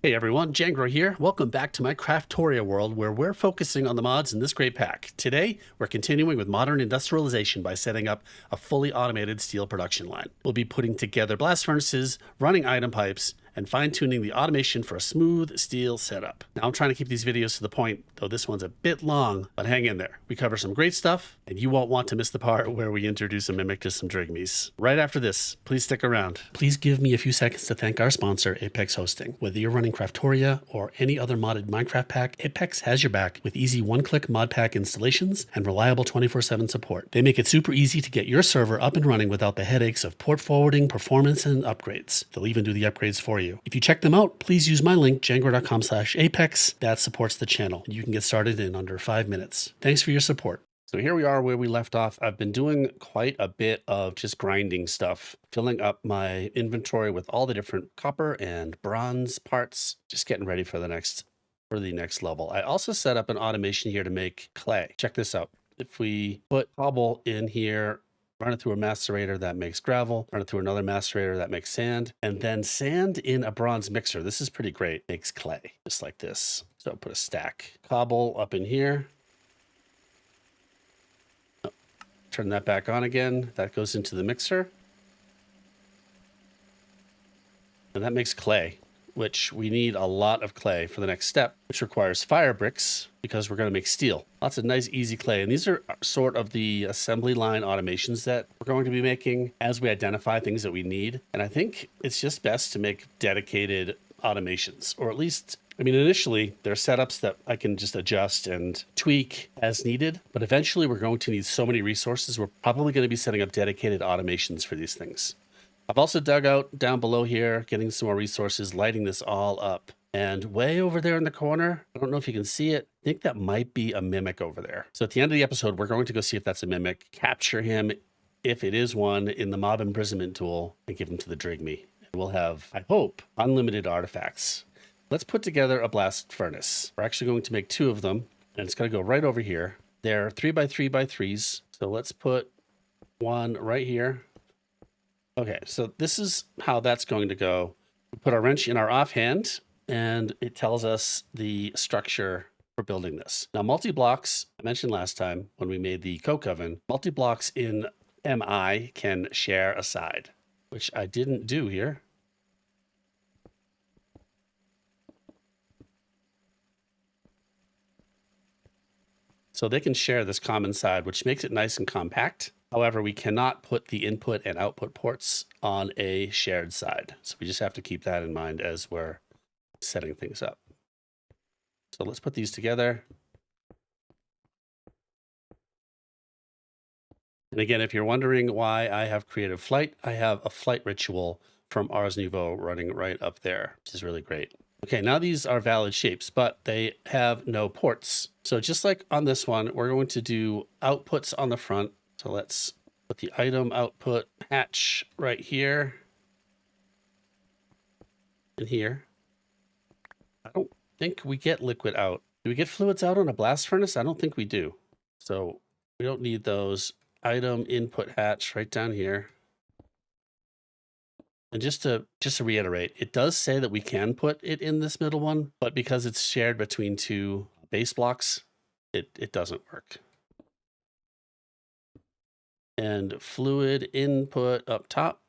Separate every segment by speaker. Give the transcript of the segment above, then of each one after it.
Speaker 1: Hey everyone, Jangro here. Welcome back to my Craftoria world where we're focusing on the mods in this great pack. Today, we're continuing with Modern Industrialization by setting up a fully automated steel production line. We'll be putting together blast furnaces, running item pipes, and fine-tuning the automation for a smooth steel setup. Now I'm trying to keep these videos to the point, though this one's a bit long, but hang in there. We cover some great stuff, and you won't want to miss the part where we introduce a mimic to some Drygmies. Right after this, please stick around. Please give me a few seconds to thank our sponsor, Apex Hosting. Whether you're running Craftoria or any other modded Minecraft pack, Apex has your back with easy one-click mod pack installations and reliable 24/7 support. They make it super easy to get your server up and running without the headaches of port forwarding, performance, and upgrades. They'll even do the upgrades for you. If you check them out, please use my link, jangro.com/apex. That supports the channel, and you can get started in under 5 minutes. Thanks for your support. So here we are where we left off. I've been doing quite a bit of just grinding stuff, filling up my inventory with all the different copper and bronze parts, just getting ready for the next level. I also set up an automation here to make clay. Check this out. If we put cobble in here, run it through a macerator that makes gravel, run it through another macerator that makes sand, and then sand in a bronze mixer. This is pretty great. Makes clay, just like this. So put a stack. Cobble up in here. Turn that back on again. That goes into the mixer. And that makes clay, which we need a lot of clay for the next step, which requires fire bricks because we're going to make steel. Lots of nice, easy clay. And these are sort of the assembly line automations that we're going to be making as we identify things that we need. And I think it's just best to make dedicated automations, or at least, I mean, initially there are setups that I can just adjust and tweak as needed, but eventually we're going to need so many resources. We're probably going to be setting up dedicated automations for these things. I've also dug out down below here, getting some more resources, lighting this all up. And way over there in the corner, I don't know if you can see it, I think that might be a mimic over there. So at the end of the episode, we're going to go see if that's a mimic, capture him, if it is one, in the mob imprisonment tool, and give him to the Drygmy. And we'll have, I hope, unlimited artifacts. Let's put together a blast furnace. We're actually going to make 2 of them, and it's going to go right over here. They're 3x3x3s, so let's put one right here. Okay, so this is how that's going to go. We put our wrench in our offhand, and it tells us the structure for building this. Now, multi-blocks, I mentioned last time when we made the coke oven, multi-blocks in MI can share a side, which I didn't do here. So they can share this common side, which makes it nice and compact. However, we cannot put the input and output ports on a shared side. So we just have to keep that in mind as we're setting things up. So let's put these together. And again, if you're wondering why I have creative flight, I have a flight ritual from Ars Nouveau running right up there, which is really great. Okay, now these are valid shapes, but they have no ports. So just like on this one, we're going to do outputs on the front. So let's put the item output hatch right here and here. I don't think we get liquid out. Do we get fluids out on a blast furnace? I don't think we do. So we don't need those. Item input hatch right down here. And just to reiterate, it does say that we can put it in this middle one, but because it's shared between 2 base blocks, it doesn't work. And fluid input up top.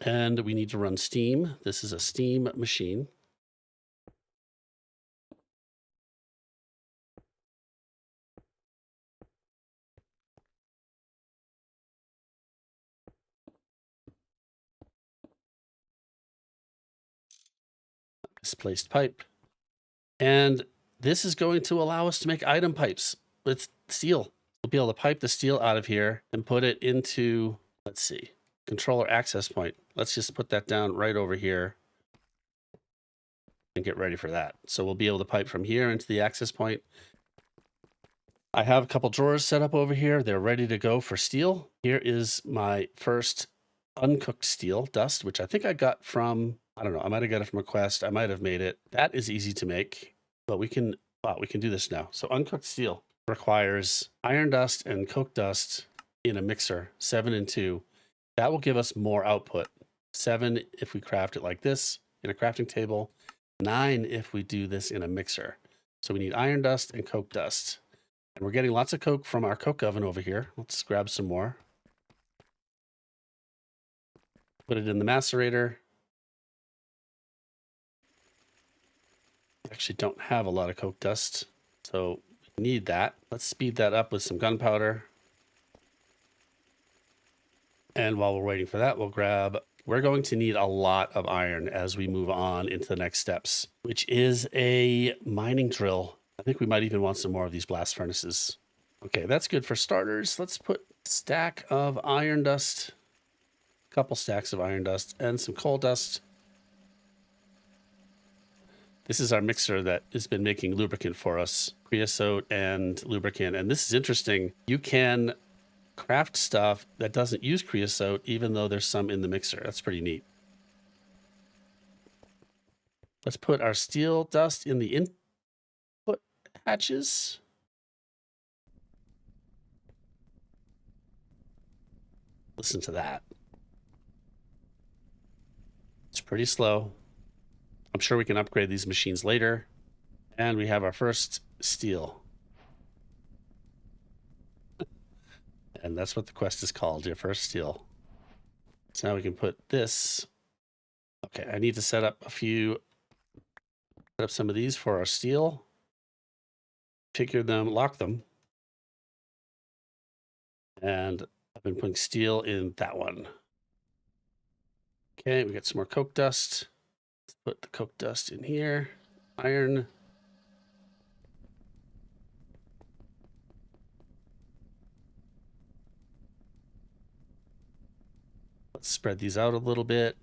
Speaker 1: And we need to run steam. This is a steam machine. Displaced pipe. And this is going to allow us to make item pipes with steel. We'll be able to pipe the steel out of here and put it into, let's see, controller access point. Let's just put that down right over here and get ready for that. So we'll be able to pipe from here into the access point. I have a couple drawers set up over here. They're ready to go for steel. Here is my first uncooked steel dust, which I think I got from, I don't know, I might have got it from a quest. I might have made it. That is easy to make, but we can do this now. So uncooked steel requires iron dust and coke dust in a mixer, 7 and 2. That will give us more output. 7 if we craft it like this in a crafting table. 9 if we do this in a mixer. So we need iron dust and coke dust. And we're getting lots of coke from our coke oven over here. Let's grab some more. Put it in the macerator. Actually don't have a lot of coke dust, so we need that. Let's speed that up with some gunpowder. And while we're waiting for that, we're going to need a lot of iron as we move on into the next steps, which is a mining drill. I think we might even want some more of these blast furnaces. Okay, that's good for starters. Let's put a stack of iron dust, a couple stacks of iron dust, and some coal dust. This is our mixer that has been making lubricant for us, creosote and lubricant. And this is interesting. You can craft stuff that doesn't use creosote, even though there's some in the mixer. That's pretty neat. Let's put our steel dust in the input hatches. Listen to that. It's pretty slow. I'm sure we can upgrade these machines later. And we have our first steel. And that's what the quest is called, your first steel. So now we can put this. Okay, I need to set up some of these for our steel. Figure them, lock them. And I've been putting steel in that one. Okay, we got some more coke dust. Let's put the coke dust in here. Iron. Let's spread these out a little bit.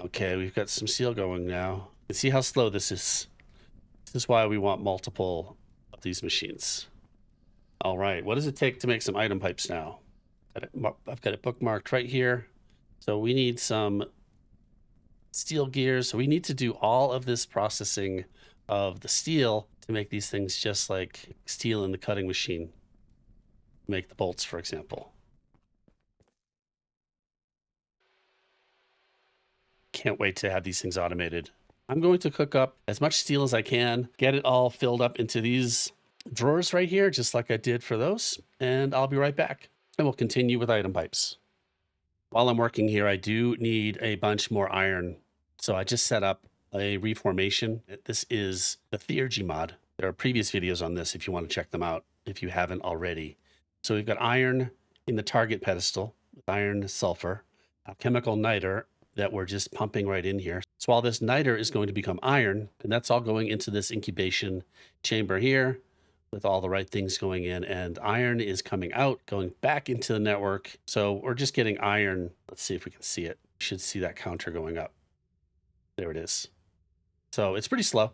Speaker 1: Okay, we've got some steel going now. You can see how slow this is. This is why we want multiple of these machines. All right, what does it take to make some item pipes now? I've got it bookmarked right here. So we need some steel gears. So we need to do all of this processing of the steel to make these things just like steel in the cutting machine. Make the bolts, for example. Can't wait to have these things automated. I'm going to cook up as much steel as I can, get it all filled up into these drawers right here, just like I did for those, and I'll be right back. And we'll continue with item pipes. While I'm working here, I do need a bunch more iron. So I just set up a reformation. This is the Theurgy mod. There are previous videos on this if you want to check them out, if you haven't already. So we've got iron in the target pedestal, iron sulfur, alchemical niter that we're just pumping right in here. So all this niter is going to become iron, and that's all going into this incubation chamber here with all the right things going in, and iron is coming out, going back into the network. So we're just getting iron. Let's see if we can see it. You should see that counter going up. There it is. So it's pretty slow,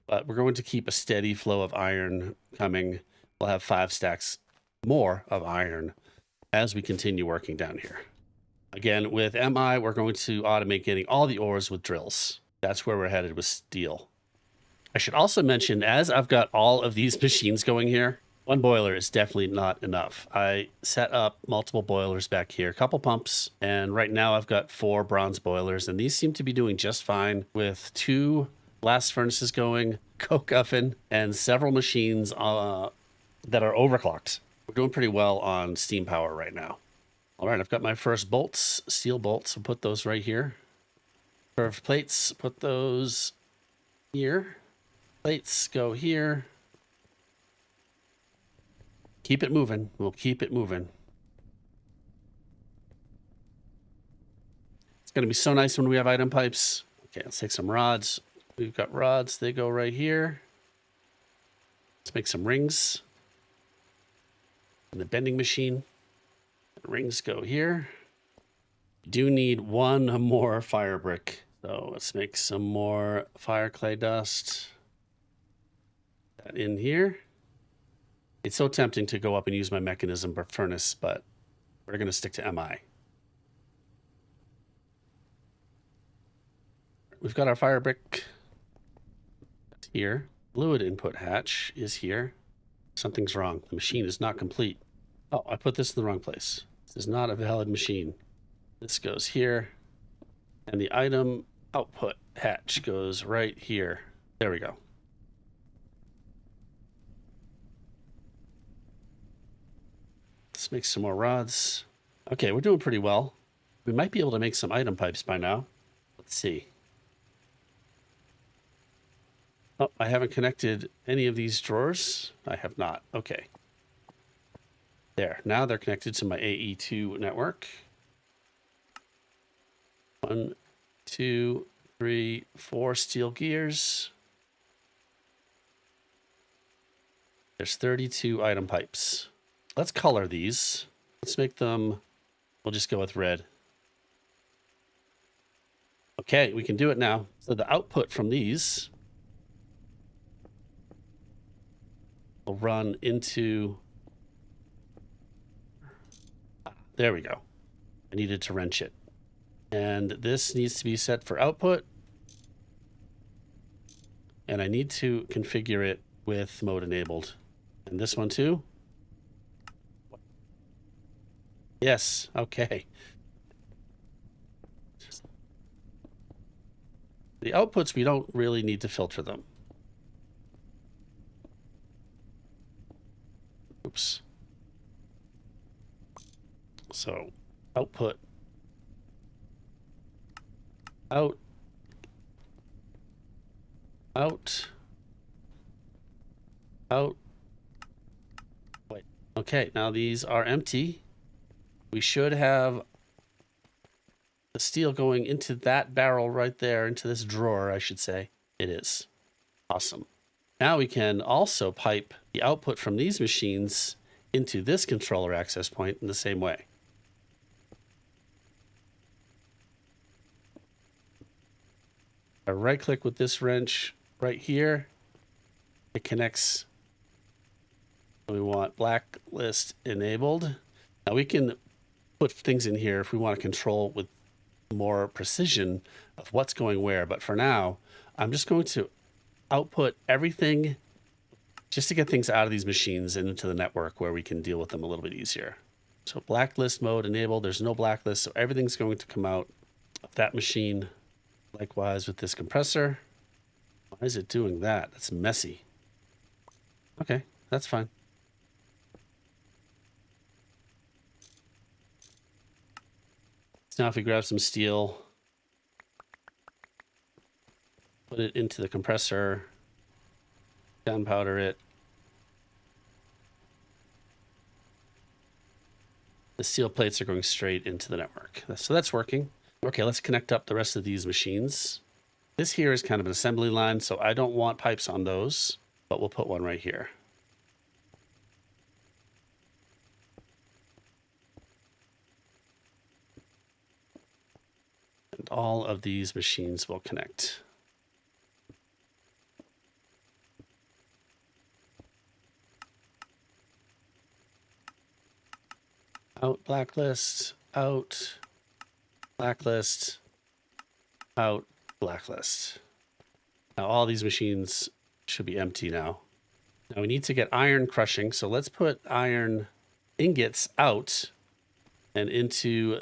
Speaker 1: but we're going to keep a steady flow of iron coming. We'll have 5 stacks more of iron as we continue working down here. Again, with MI, we're going to automate getting all the ores with drills. That's where we're headed with steel. I should also mention, as I've got all of these machines going here, one boiler is definitely not enough. I set up multiple boilers back here, a couple pumps, and right now I've got 4 bronze boilers, and these seem to be doing just fine with 2 blast furnaces going, coke oven, and several machines that are overclocked. We're doing pretty well on steam power right now. All right, I've got my first bolts, steel bolts. I'll put those right here. Curved plates, put those here. Plates go here. Keep it moving. We'll keep it moving. It's going to be so nice when we have item pipes. Okay, let's take some rods. We've got rods. They go right here. Let's make some rings. In the bending machine. Rings go here. We do need 1 more fire brick. So let's make some more fire clay dust. That in here. It's so tempting to go up and use my mechanism furnace, but we're going to stick to MI. We've got our fire brick here. Fluid input hatch is here. Something's wrong. The machine is not complete. Oh, I put this in the wrong place. This is not a valid machine. This goes here. And the item output hatch goes right here. There we go. Let's make some more rods. Okay, we're doing pretty well. We might be able to make some item pipes by now. Let's see. Oh, I haven't connected any of these drawers. I have not. Okay. There. Now they're connected to my AE2 network. 1, 2, 3, 4 steel gears. There's 32 item pipes. Let's color these. Let's make them, we'll just go with red. Okay, we can do it now. So the output from these will run into, there we go. I needed to wrench it. And this needs to be set for output. And I need to configure it with mode enabled. And this one too. Yes, okay. The outputs, we don't really need to filter them. Oops. So, output. Out. Out. Out. Wait. Okay, now these are empty. We should have the steel going into that barrel right there, into this drawer, I should say. It is. Awesome. Now we can also pipe the output from these machines into this controller access point in the same way. I right click with this wrench right here. It connects. We want blacklist enabled. Now we can put things in here if we want to control with more precision of what's going where. But for now, I'm just going to output everything just to get things out of these machines and into the network where we can deal with them a little bit easier. So blacklist mode enabled. There's no blacklist, so everything's going to come out of that machine. Likewise with this compressor. Why is it doing that? That's messy. Okay, that's fine. So now if we grab some steel, put it into the compressor, gunpowder it. The steel plates are going straight into the network. So that's working. Okay, let's connect up the rest of these machines. This here is kind of an assembly line, so I don't want pipes on those, but we'll put one right here. And all of these machines will connect. Out blacklist, out blacklist, out blacklist. Now all these machines should be empty now. Now we need to get iron crushing, so let's put iron ingots out and into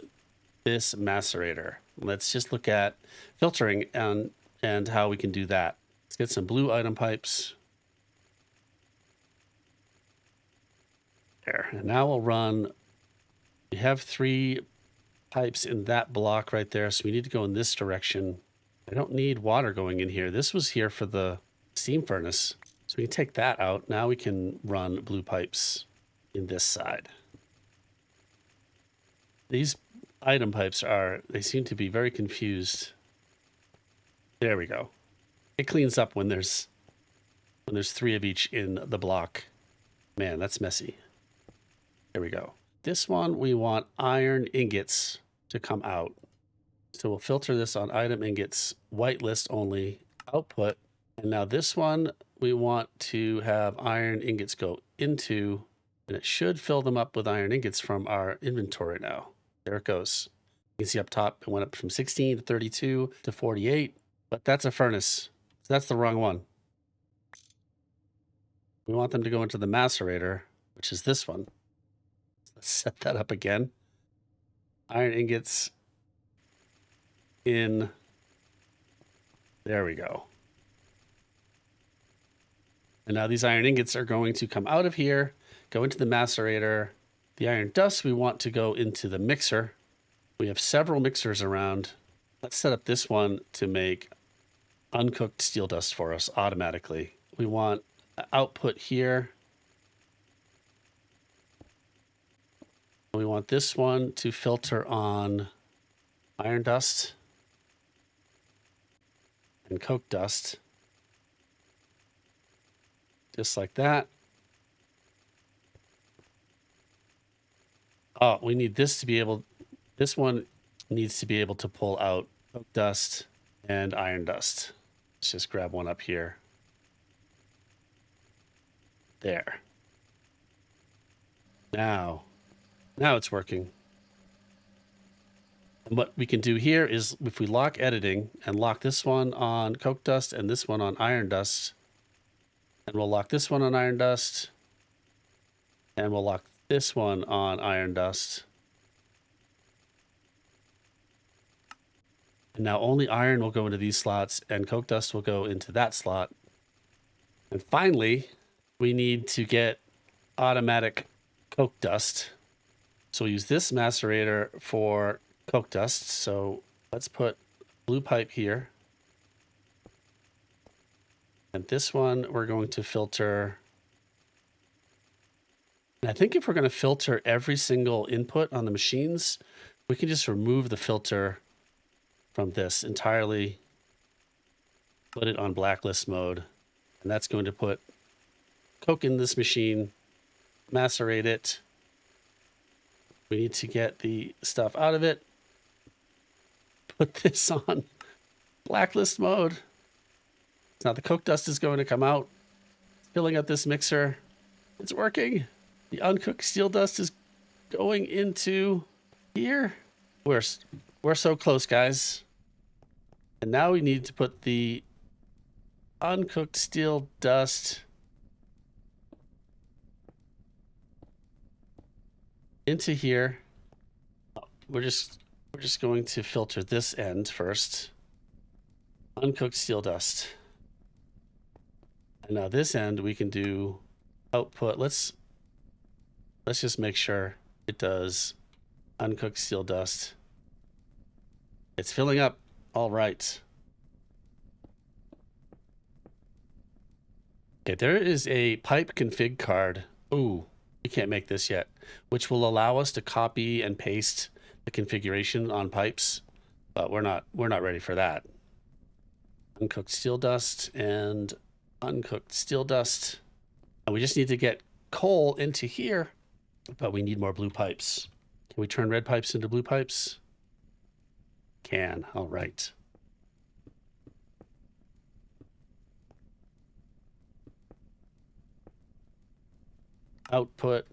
Speaker 1: this macerator. Let's just look at filtering and how we can do that. Let's get some blue item pipes. There, and now we'll run. We have 3 pipes in that block right there, so we need to go in this direction. I don't need water going in here. This was here for the steam furnace. So we can take that out. Now we can run blue pipes in this side. These item pipes they seem to be very confused. There we go. It cleans up when there's 3 of each in the block. Man, that's messy. There we go. This one, we want iron ingots to come out. So we'll filter this on item ingots, whitelist only, output. And now this one, we want to have iron ingots go into, and it should fill them up with iron ingots from our inventory now. There it goes. You can see up top, it went up from 16 to 32 to 48, but that's a furnace. So that's the wrong one. We want them to go into the macerator, which is this one. Let's set that up again. Iron ingots in. There we go. And now these iron ingots are going to come out of here, go into the macerator. The iron dust we want to go into the mixer. We have several mixers around. Let's set up this one to make uncooked steel dust for us automatically. We want output here. We want this one to filter on iron dust and coke dust. Just like that. Oh, we need this to be able, this one needs to be able to pull out coke dust and iron dust. Let's just grab one up here. There. Now it's working. And what we can do here is if we lock editing and lock this one on coke dust and this one on iron dust, and we'll lock this one on iron dust, and we'll lock this one on iron dust. And now only iron will go into these slots and coke dust will go into that slot. And finally, we need to get automatic coke dust. So we use this macerator for coke dust. So let's put blue pipe here. And this one we're going to filter. And I think if we're going to filter every single input on the machines, we can just remove the filter from this entirely, put it on blacklist mode. And that's going to put coke in this machine, macerate it. We need to get the stuff out of it. Put this on blacklist mode. Now the coke dust is going to come out, filling up this mixer. It's working. The uncooked steel dust is going into here. We're so close, guys. And now we need to put the uncooked steel dust into here. We're just going to filter this end first. Uncooked steel dust. And now this end we can do output. Let's just make sure it does uncooked steel dust. It's filling up. All right. Okay, there is a pipe config card. Ooh, we can't make this yet, which will allow us to copy and paste the configuration on pipes, but we're not ready for that. Uncooked steel dust and uncooked steel dust. And we just need to get coal into here, but we need more blue pipes. Can we turn red pipes into blue pipes? Can. All right. Output,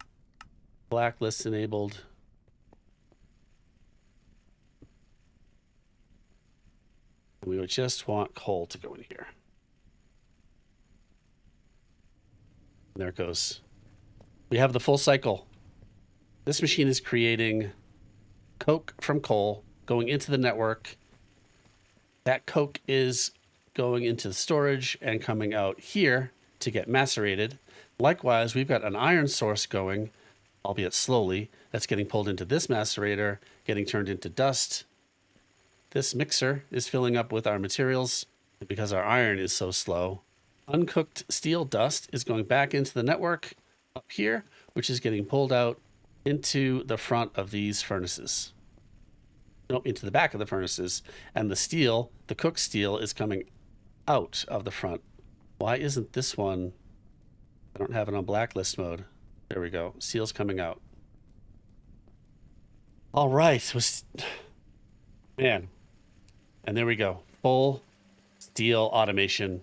Speaker 1: blacklist enabled. We would just want coal to go in here. And there it goes. We have the full cycle. This machine is creating coke from coal, going into the network. That coke is going into the storage and coming out here to get macerated. Likewise, we've got an iron source going, albeit slowly, that's getting pulled into this macerator, getting turned into dust. This mixer is filling up with our materials because our iron is so slow. Uncooked steel dust is going back into the network up here, which is getting pulled out into the front of these furnaces. No, into the back of the furnaces. And the steel, the cooked steel, is coming out of the front. Why isn't this one? I don't have it on blacklist mode. There we go. Steel's coming out. All right. Man. And there we go. Full steel automation.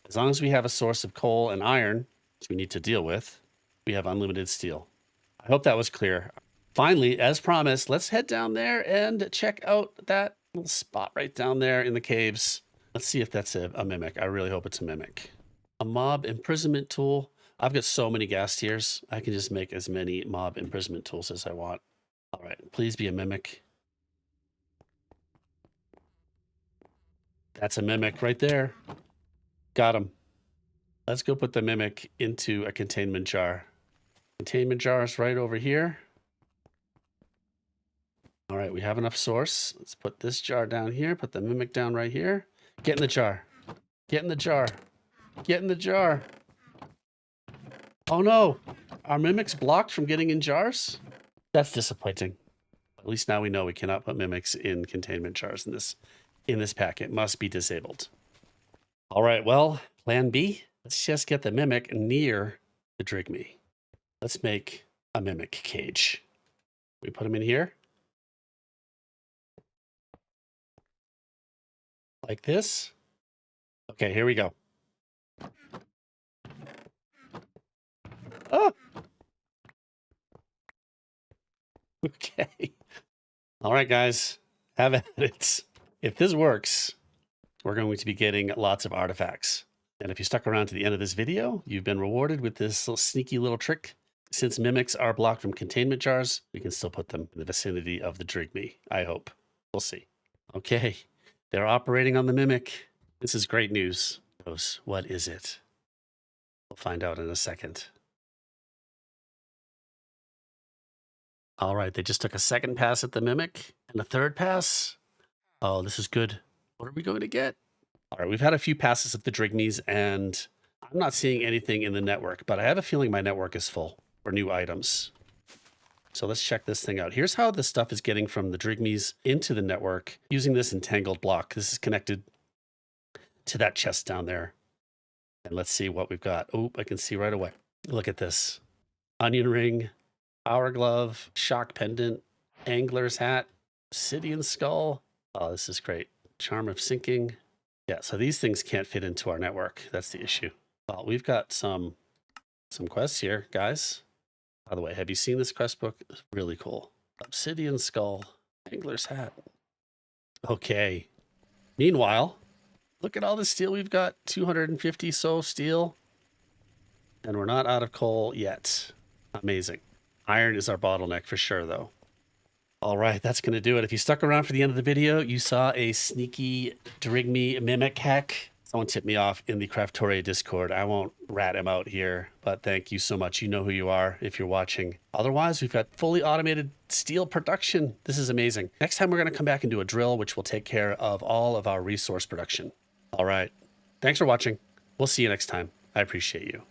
Speaker 1: As long as we have a source of coal and iron, which we need to deal with, we have unlimited steel. I hope that was clear. Finally, as promised, let's head down there and check out that little spot right down there in the caves. Let's see if that's a mimic. I really hope it's a mimic. A mob imprisonment tool. I've got so many gas tiers. I can just make as many mob imprisonment tools as I want. All right, please be a mimic. That's a mimic right there. Got him. Let's go put the mimic into a containment jar. Containment jar is right over here. All right, we have enough source. Let's put this jar down here, put the mimic down right here. Get in the jar. Get in the jar. Get in the jar. Oh no, our mimic's blocked from getting in jars? That's disappointing. At least now we know we cannot put mimics in containment jars in this pack. It must be disabled. All right, well, plan B. Let's just get the mimic near the Drygmy. Let's make a mimic cage. We put him in here. Like this. Okay, here we go. Oh! Okay. All right, guys. Have at it. If this works, we're going to be getting lots of artifacts. And if you stuck around to the end of this video, you've been rewarded with this little sneaky little trick. Since mimics are blocked from containment jars, we can still put them in the vicinity of the Drygmy, I hope. We'll see. Okay. They're operating on the mimic. This is great news. What is it? We'll find out in a second. All right, they just took a second pass at the mimic and a third pass. Oh, this is good. What are we going to get? All right, we've had a few passes at the Drygmies, and I'm not seeing anything in the network, but I have a feeling my network is full for new items. So let's check this thing out. Here's how the stuff is getting from the Drygmies into the network using this entangled block. This is connected to that chest down there. And let's see what we've got. Oh, I can see right away. Look at this. Onion ring, power glove, shock pendant, angler's hat, obsidian skull. Oh, this is great. Charm of sinking. Yeah, so these things can't fit into our network. That's the issue. Well, we've got some quests here, guys. By the way, have you seen this quest book? It's really cool. Obsidian skull, angler's hat. Okay. Meanwhile, look at all the steel we've got. 250 so steel. And we're not out of coal yet. Amazing. Iron is our bottleneck for sure, though. All right, that's going to do it. If you stuck around for the end of the video, you saw a sneaky Drygmy mimic hack. Someone tipped me off in the Craftoria Discord. I won't rat him out here, but thank you so much. You know who you are if you're watching. Otherwise, we've got fully automated steel production. This is amazing. Next time, we're going to come back and do a drill, which will take care of all of our resource production. All right. Thanks for watching. We'll see you next time. I appreciate you.